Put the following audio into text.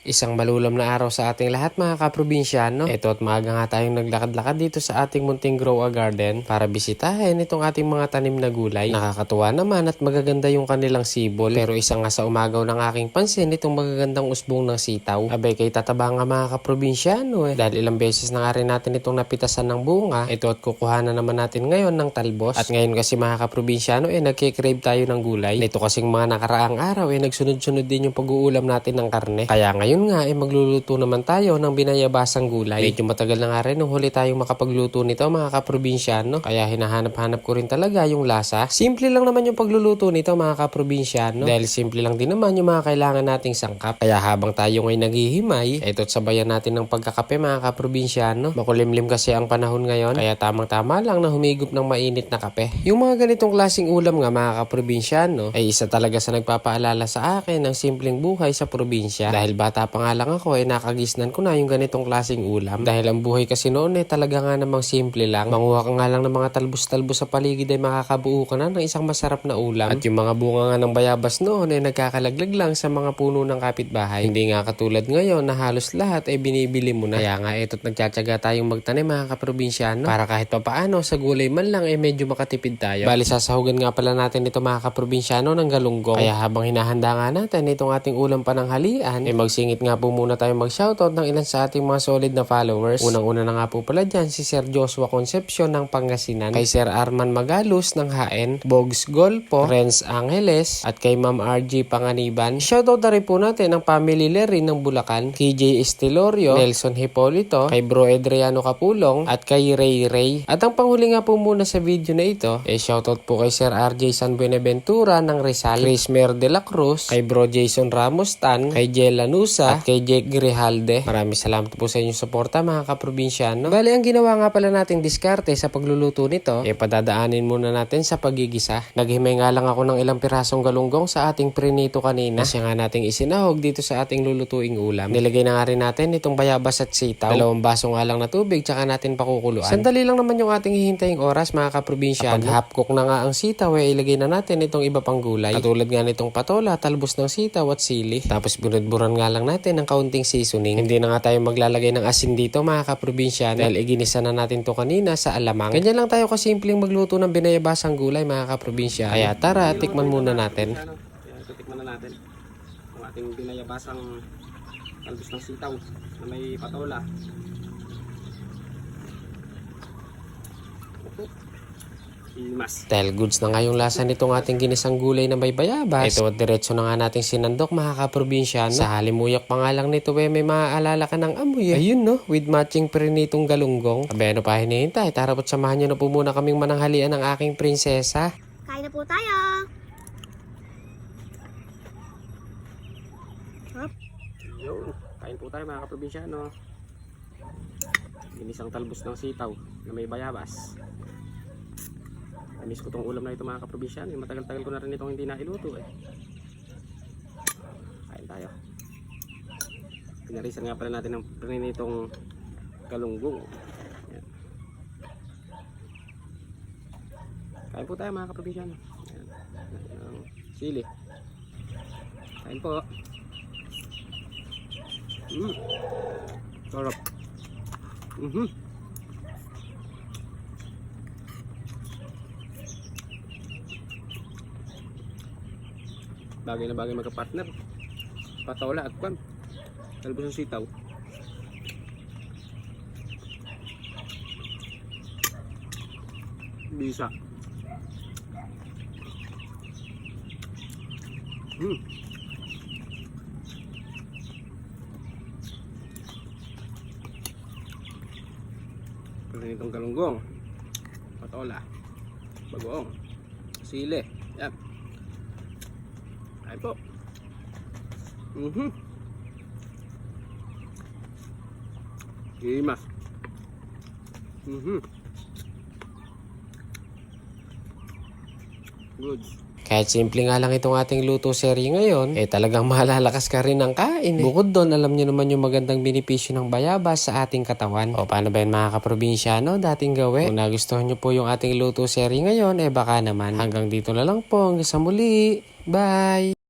Isang malulam na araw sa ating lahat mga kaprobinsyano. Ito at maaga nga tayong naglakad-lakad dito sa ating munting grow a garden para bisitahin itong ating mga tanim na gulay. Nakakatuwa naman at magaganda yung kanilang sibol. Pero isang nga sa umagaw ng aking pansin itong magagandang usbong ng sitaw. Abay kay tataba nga mga kaprobinsyano Dahil ilang beses na nga rin natin itong napitasan ng bunga. Ito at kukuhanan naman natin ngayon ng talbos. At ngayon kasi mga kaprobinsyano nagkikrave tayo ng gulay. Ito kasing mga nakaraang araw nagsunod-sunod din yung pag-uulam natin ng karne. Kaya ngayon nga magluluto naman tayo ng binayabasang gulay. Medyo matagal na nga rin nung huli tayong makapagluto nito mga kaprobinsyano. Kaya hinahanap-hanap ko rin talaga yung lasa. Simple lang naman yung pagluluto nito mga kaprobinsyano. Dahil simple lang din naman yung mga kailangan nating sangkap. Kaya habang tayo ngayon naghihimay, ito't sabayan natin ng pagkakape mga kaprobinsyano. Makulimlim kasi ang panahon ngayon. Kaya tamang-tama lang na humigop ng mainit na kape. Yung mga ganitong klaseng ulam nga mga kaprobinsyano ay isa talaga sa nagpapaalala sa akin ng simpleng buhay sa probinsya. Dahil bata pa nga lang ako nakagisnan ko na yung ganitong klaseng ulam. Dahil ang buhay kasi noon talaga nga namang simple lang. Manguha ka nga lang ng mga talbos-talbos sa paligid makakabuo ka na ng isang masarap na ulam. At yung mga bunga nga ng bayabas noon nagkakalaglag lang sa mga puno ng kapitbahay. Hindi nga katulad ngayon na halos lahat binibili mo na. Kaya nga ito't nagtsatsaga tayong magtanim mga kaprobinsyano para kahit papaano sa gulay man lang medyo makatipid tayo. Bali sasahugan nga pala natin ito mga kaprobinsyano ng galunggong. Kaya habang hinahanda nga natin itong ating ulam pananghalian magsingit nga po muna tayo mag-shoutout ng ilan sa ating mga solid na followers. Unang-una na nga po pala dyan si Sir Joshua Concepcion ng Pangasinan, kay Sir Arman Magalus ng Haen, Bogs Golpo, Renz Angeles, at kay Ma'am RG Panganiban. Shoutout na rin po natin ang family Lerin ng Bulacan, KJ Estilorio, Nelson Hipolito, kay Bro Adriano Capulong, at kay Ray Ray. At ang panghuli nga po muna sa video na ito, shoutout po kay Sir RJ San Buenaventura ng Rizal, Chris Mer de la Cruz, kay Bro Jason Ramos Tan, kay Jella Nusa, at kay Jake Grijalde. Maraming salamat po sa inyong suporta mga kaprobinsyano. Bali ang ginawa nga pala nating diskarte sa pagluluto nito, padadaanin muna natin sa pagigisa. Naghimay nga lang ako ng ilang pirasong galunggong sa ating prinito kanina. Kasi nga nating isinahog dito sa ating lulutuing ulam. Nilagay na nga rin natin itong bayabas at sitaw. 2 baso nga lang na tubig tsaka natin pakukuluan. Sandali lang naman yung ating hihintaying oras mga kaprobinsyano. Kapag half cook na nga ang sitaw ilagay na natin itong iba pang gulay. Katulad nga nitong patola, talbos ng sitaw at sili. Tapos bunod-buran nga lang natin ng kaunting seasoning. Hindi na nga tayo maglalagay ng asin dito mga kaprobinsyano dahil iginisa na natin to kanina sa alamang. Ganyan lang tayo kasimpleng magluto ng binayabasang gulay mga kaprobinsyano. Kaya tara, tikman muna natin. Tikman na natin ang ating binayabasang talbos ng sitaw na may patola. Dahil goods na nga yung lasa nitong ating ginisang gulay na may bayabas, ito at diretso na nga nating sinandok mga kaprobinsyano. Sa halimuyak pa nga lang nito may maaalala ka ng amoy. Ayun no, with matching prinitong galunggong. Abay ano pa hinihintay, tara po't samahan nyo na po muna kaming mananghalian ng aking prinsesa. Kain na po tayo! Yo, kain po tayo mga kaprobinsyano. Ginisang talbos ng sitaw na may bayabas. Miss ko tong ulam na ito mga kaprobinsyano. Matagal-tagal ko na rin itong hindi nailuto Kain tayo. Pinarisan nga pala natin ng prinitong galunggong. Ayan. Kain po tayo mga kaprobinsyano. Sili. Kain po. Sarap. Bagay na bagay magka-partner. Patola at kwan. Talbos ng sitaw. Bisa. Itong galunggong, patola, bagoong, sili. Yan. Ay po. Imas. Good. Kahit simple nga lang itong ating luto serye ngayon, talagang malalakas ka rin ng kain. Bukod doon, alam nyo naman yung magandang benepisyo ng bayabas sa ating katawan. O paano ba yun mga kaprobinsyano, dating gawin? Kung nagustuhan nyo po yung ating luto serye ngayon, baka naman. Hanggang dito na lang po, hanggang sa muli. Bye!